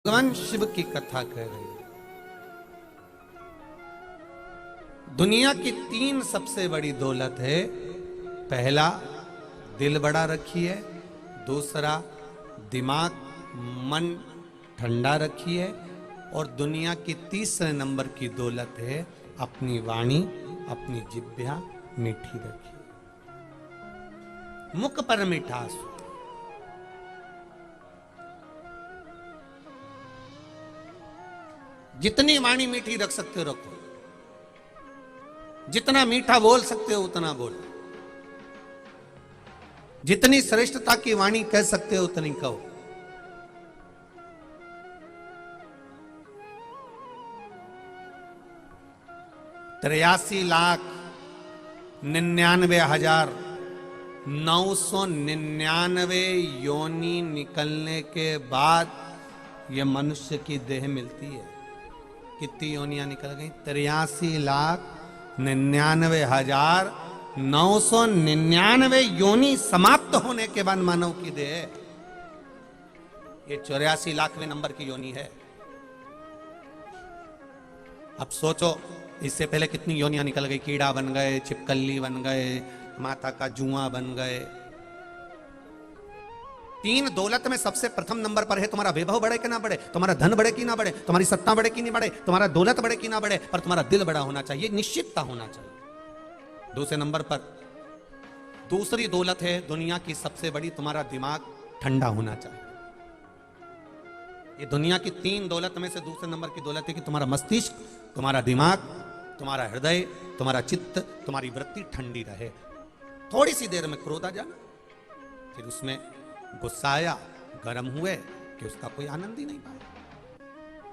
भगवान शिव की कथा कह रही है। दुनिया की तीन सबसे बड़ी दौलत है। पहला, दिल बड़ा रखिए। दूसरा, दिमाग मन ठंडा रखिए। और दुनिया की तीसरे नंबर की दौलत है अपनी वाणी, अपनी जिह्वा मीठी रखिए। मुख पर मिठास। जितनी वाणी मीठी रख सकते हो रखो, जितना मीठा बोल सकते हो उतना बोलो, जितनी श्रेष्ठता की वाणी कह सकते हो उतनी कहो। 83,99,999 योनि निकलने के बाद यह मनुष्य की देह मिलती है। कितनी योनियां निकल गई? 83,99,999 योनि समाप्त होने के बाद मानव की देह। ये 84,00,000वें नंबर की योनि है। अब सोचो, इससे पहले कितनी योनियां निकल गई। कीड़ा बन गए, छिपकली बन गए, माता का जुआ बन गए। तीन दौलत में सबसे प्रथम नंबर पर है तुम्हारा वैभव बढ़े कि ना बढ़े, तुम्हारा धन बढ़े कि ना बढ़े, तुम्हारी सत्ता बढ़े कि नहीं बढ़े, तुम्हारा दौलत बढ़े कि ना बढ़े, पर तुम्हारा दिल बड़ा होना चाहिए, निश्चितता होना चाहिए। दूसरे नंबर पर दूसरी दौलत है दुनिया की सबसे बड़ी, तुम्हारा दिमाग ठंडा होना चाहिए। ये दुनिया की तीन दौलत में से दूसरे नंबर की दौलत है कि तुम्हारा मस्तिष्क, तुम्हारा दिमाग, तुम्हारा हृदय, तुम्हारा चित्त, तुम्हारी वृत्ति ठंडी रहे। थोड़ी सी देर में क्रोध आ जाना, फिर उसमें गुस्सा आया, गर्म हुए कि उसका कोई आनंद ही नहीं पाया।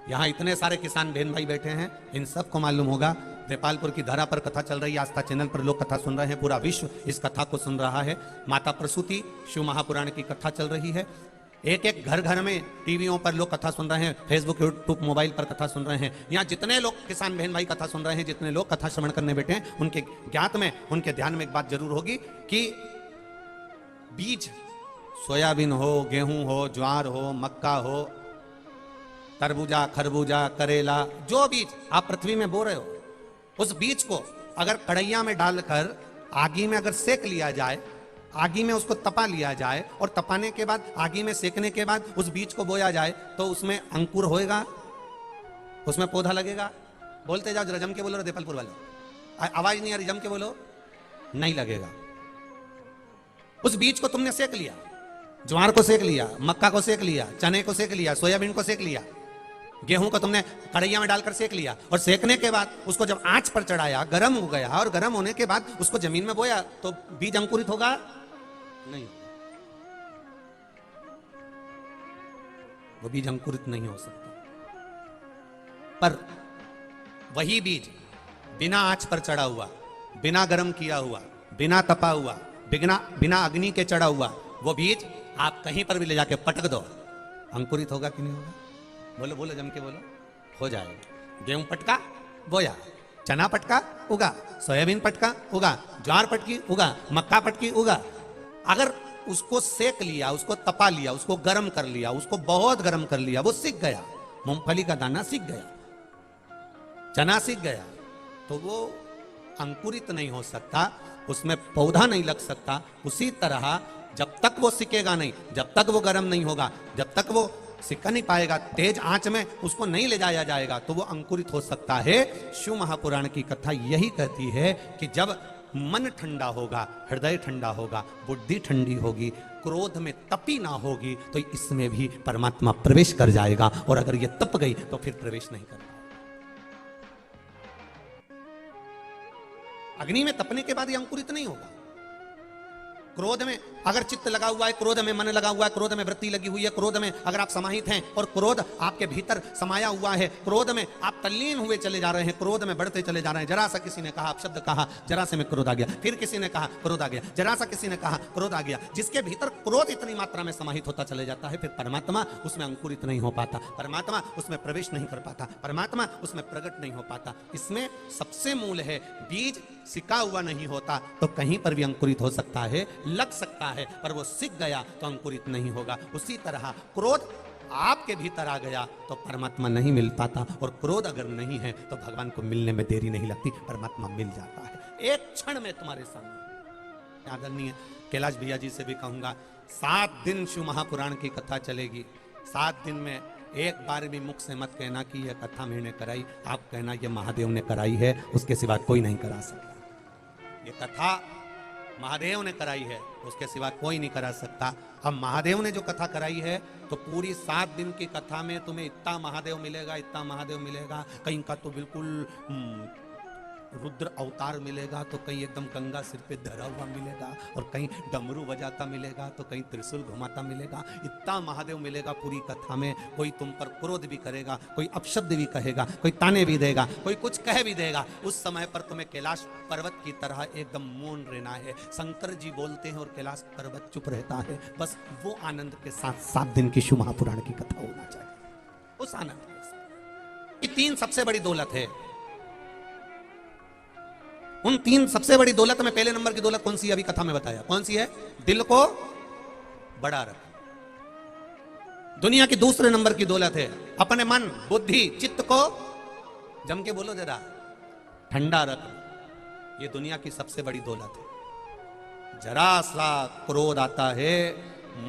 यहां इतने सारे किसान बहन भाई बैठे हैं, इन सबको मालूम होगा नेपालपुर की धरा पर कथा चल रही है। आस्था चैनल पर लोग कथा सुन रहे हैं, पूरा विश्व इस कथा को सुन रहा है। माता प्रसूति शिव महापुराण की कथा चल रही है। एक एक घर घर में टीवियों पर लोग कथा सुन रहे हैं, फेसबुक यूट्यूब मोबाइल पर कथा सुन रहे हैं। यहाँ जितने लोग किसान बहन भाई कथा सुन रहे हैं, जितने लोग कथा श्रवण करने बैठे हैं, उनके ज्ञात में, उनके ध्यान में एक बात जरूर होगी कि बीज, सोयाबीन हो, गेहूं हो, ज्वार हो, मक्का हो, तरबूजा, खरबूजा, करेला, जो बीज आप पृथ्वी में बो रहे हो, उस बीज को अगर कढ़ैया में डालकर आगी में अगर सेक लिया जाए, आगी में उसको तपा लिया जाए और तपाने के बाद, आगी में सेकने के बाद उस बीज को बोया जाए, तो उसमें अंकुर होएगा, उसमें पौधा लगेगा। बोलते जाओ, जरा जम के बोलो, देपलपुर वाले, आवाज नहीं आ रही, जम के बोलो। नहीं लगेगा। उस बीज को तुमने सेक लिया, ज्वार को सेक लिया, मक्का को सेक लिया, चने को सेक लिया, सोयाबीन को सेक लिया, गेहूं को तुमने कढ़ैया में डालकर सेक लिया, और सेकने के बाद उसको जब आंच पर चढ़ाया, गर्म हो गया, और गर्म होने के बाद उसको जमीन में बोया, तो बीज अंकुरित होगा? नहीं, वो बीज अंकुरित नहीं हो सकता। पर वही बीज बिना आंच पर चढ़ा हुआ, बिना गर्म किया हुआ, बिना तपा हुआ, बिना अग्नि के चढ़ा हुआ, वो बीज आप कहीं पर भी ले जाके पटक दो, अंकुरित होगा कि नहीं होगा? बोलो बोलो, जम के बोलो। हो जाएगा। गेहूं पटका, बोया, चना पटका, उगा, सोयाबीन पटका, उगा, ज्वार पटकी, उगा, मक्का पटकी, उगा। अगर उसको सेक लिया, उसको तपा लिया, उसको गर्म कर लिया, उसको बहुत गर्म कर लिया, वो सीख गया, मूंगफली का दाना सीख गया, चना सीख गया, तो वो अंकुरित नहीं हो सकता, उसमें पौधा नहीं लग सकता। उसी तरह जब तक वो सिकेगा नहीं, जब तक वो गर्म नहीं होगा, जब तक वो सिक्का नहीं पाएगा, तेज आंच में उसको नहीं ले जाया जाएगा, तो वो अंकुरित हो सकता है। शिव महापुराण की कथा यही कहती है कि जब मन ठंडा होगा, हृदय ठंडा होगा, बुद्धि ठंडी होगी, क्रोध में तपी ना होगी, तो इसमें भी परमात्मा प्रवेश कर जाएगा। और अगर ये तप गई तो फिर प्रवेश नहीं कर पाएगा। अग्नि में तपने के बाद ये अंकुरित नहीं होगा। क्रोध में अगर चित्त लगा हुआ है, क्रोध में मन लगा हुआ है, क्रोध में वृत्ति लगी हुई है, क्रोध में अगर आप समाहित हैं और क्रोध आपके भीतर समाया हुआ है, क्रोध में आप तल्लीन हुए चले जा रहे हैं, क्रोध में बढ़ते चले जा रहे हैं। जरा सा किसी ने कहा, अपशब्द कहा, जरा से में क्रोध आ गया, फिर किसी ने कहा क्रोध आ गया, जरा सा किसी ने कहा क्रोध आ गया। जिसके भीतर क्रोध इतनी मात्रा में समाहित होता चले जाता है, फिर परमात्मा उसमें अंकुरित नहीं हो पाता, परमात्मा उसमें प्रवेश नहीं कर पाता, परमात्मा उसमें प्रकट नहीं हो पाता। इसमें सबसे मूल है, बीज सिका हुआ नहीं होता तो कहीं पर भी अंकुरित हो सकता है, लग सकता है, पर वो सिक गया तो अंकुरित नहीं होगा। उसी तरह क्रोध आपके भीतर आ गया तो परमात्मा नहीं मिल पाता, और क्रोध अगर नहीं है तो भगवान को मिलने में देरी नहीं लगती, परमात्मा मिल जाता है एक क्षण में तुम्हारे सामने। आदरणीय कैलाश भैया जी से भी कहूंगा, 7 दिन शिव महापुराण की कथा चलेगी। 7 दिन में एक बार भी मुख से मत कहना कि यह कथा मैंने कराई, आप कहना यह महादेव ने कराई है, उसके सिवा कोई नहीं करा सकता। ये कथा महादेव ने कराई है, उसके सिवा कोई नहीं करा सकता। अब महादेव ने जो कथा कराई है तो पूरी 7 दिन की कथा में तुम्हें इतना महादेव मिलेगा, इतना महादेव मिलेगा। कहीं का तो बिल्कुल रुद्र अवतार मिलेगा, तो कहीं एकदम गंगा सिर पे धरा हुआ मिलेगा, और कहीं डमरू बजाता मिलेगा, तो कहीं त्रिशूल घुमाता मिलेगा। इतना महादेव मिलेगा पूरी कथा में। कोई तुम पर क्रोध भी करेगा, कोई अपशब्द भी कहेगा, कोई ताने भी देगा, कोई कुछ कह भी देगा। उस समय पर तुम्हें कैलाश पर्वत की तरह एकदम मौन रहना है। शंकर जी बोलते हैं और कैलाश पर्वत चुप रहता है। बस वो आनंद के साथ 7 दिन की शिव महापुराण की कथा होना चाहिए, उस आनंद के साथ। ये 3 सबसे बड़ी दौलत है। उन 3 सबसे बड़ी दौलत में पहले नंबर की दौलत कौन सी है? अभी कथा में बताया कौन सी है? दिल को बड़ा रख। दुनिया की दूसरे नंबर की दौलत है अपने मन, बुद्धि, चित्त को, जम के बोलो जरा, ठंडा रख। ये दुनिया की सबसे बड़ी दौलत है। जरा सा क्रोध आता है,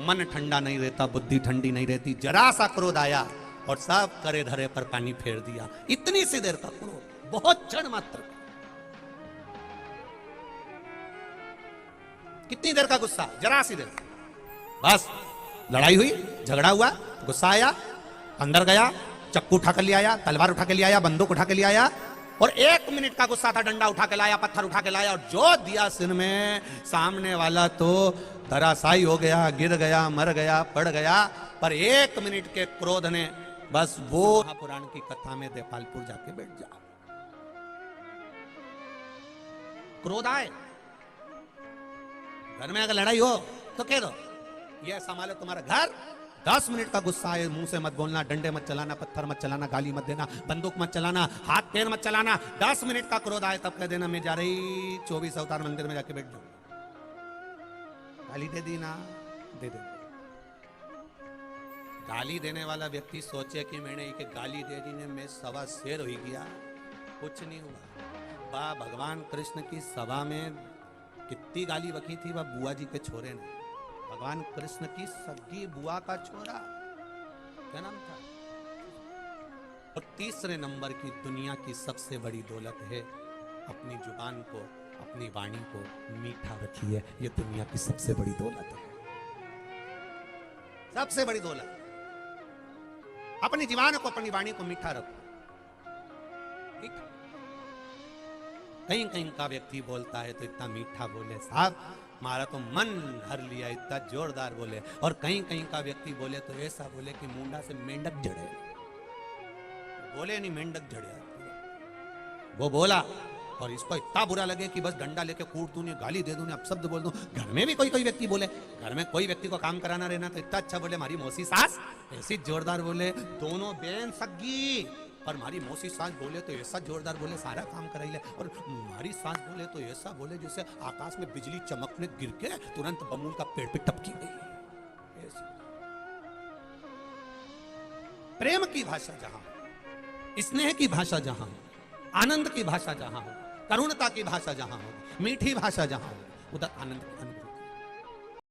मन ठंडा नहीं रहता, बुद्धि ठंडी नहीं रहती। जरा सा क्रोध आया और सब करे धरे पर पानी फेर दिया। इतनी सी देर का क्रोध, बहुत क्षण मात्र। कितनी देर का गुस्सा? जरा सी देर। बस लड़ाई हुई, झगड़ा हुआ, गुस्सा आया, अंदर गया, चक्कू उठा कर ले आया, तलवार उठा के ले आया, बंदूक उठा के ले आया, और 1 मिनट का गुस्सा था, डंडा उठा के लाया, पत्थर उठा के लाया, और जो दिया सिर में, सामने वाला तो धराशायी हो गया, गिर गया, मर गया, पड़ गया। पर 1 मिनट के क्रोध ने बस वो पुराण की कथा में देपालपुर जाके बैठ जा। क्रोध आए, घर में अगर लड़ाई हो तो कह दो, ये संभालो तुम्हारा घर। 10 मिनट का गुस्सा है, मुंह से मत बोलना, डंडे मत चलाना, पत्थर मत चलाना, गाली मत देना, बंदूक मत चलाना, हाथ पैर मत चलाना। 10 मिनट का क्रोध आए तब कह देना मैं जा रही 24 अवतार मंदिर में जाके बैठ जाऊं। गाली दे दी ना, दे दे। गाली देने वाला व्यक्ति सोचे कि मैंने एक गाली दे दी ने मैं सवा शेर हो गया, कुछ नहीं हुआ। भगवान कृष्ण की सभा में कितनी गाली बकी थी वह बुआ जी के छोरे ने। भगवान कृष्ण की सगी बुआ का छोरा, क्या नाम था? और तीसरे नंबर की दुनिया की सबसे बड़ी दौलत है अपनी जुबान को, अपनी वाणी को मीठा रखिए। ये दुनिया की सबसे बड़ी दौलत है, सबसे बड़ी दौलत। अपनी जुबान को, अपनी वाणी को मीठा रखो। कहीं कहीं का व्यक्ति बोलता है तो इतना मीठा बोले, साहब मारा तो मन भर लिया, इतना जोरदार बोले। और कहीं कहीं का व्यक्ति बोले तो ऐसा बोले कि मुंडा से मेंढक जड़े, बोले नहीं मेंढक जड़े। वो बोला और इसको इतना बुरा लगे कि बस डंडा लेके कूट दूं, गाली दे दूं, अपशब्द बोल दूं। घर में भी कोई कोई व्यक्ति बोले, घर में कोई व्यक्ति को काम कराना रहना तो इतना अच्छा बोले, हमारी मौसी सास ऐसी जोरदार बोले, दोनों बहन सगी, और हमारी मौसी सास बोले तो ऐसा जोरदार बोले, सारा काम कराई ले। और हमारी सास बोले तो ऐसा बोले जैसे आकाश में बिजली चमकने गिर के तुरंत बबूल का पेड़ पे टपकी गई। प्रेम की भाषा जहां, स्नेह की भाषा जहां, आनंद की भाषा जहां हो, करुणता की भाषा जहां हो, मीठी भाषा जहां हो, उधर आनंद की अनुभूति।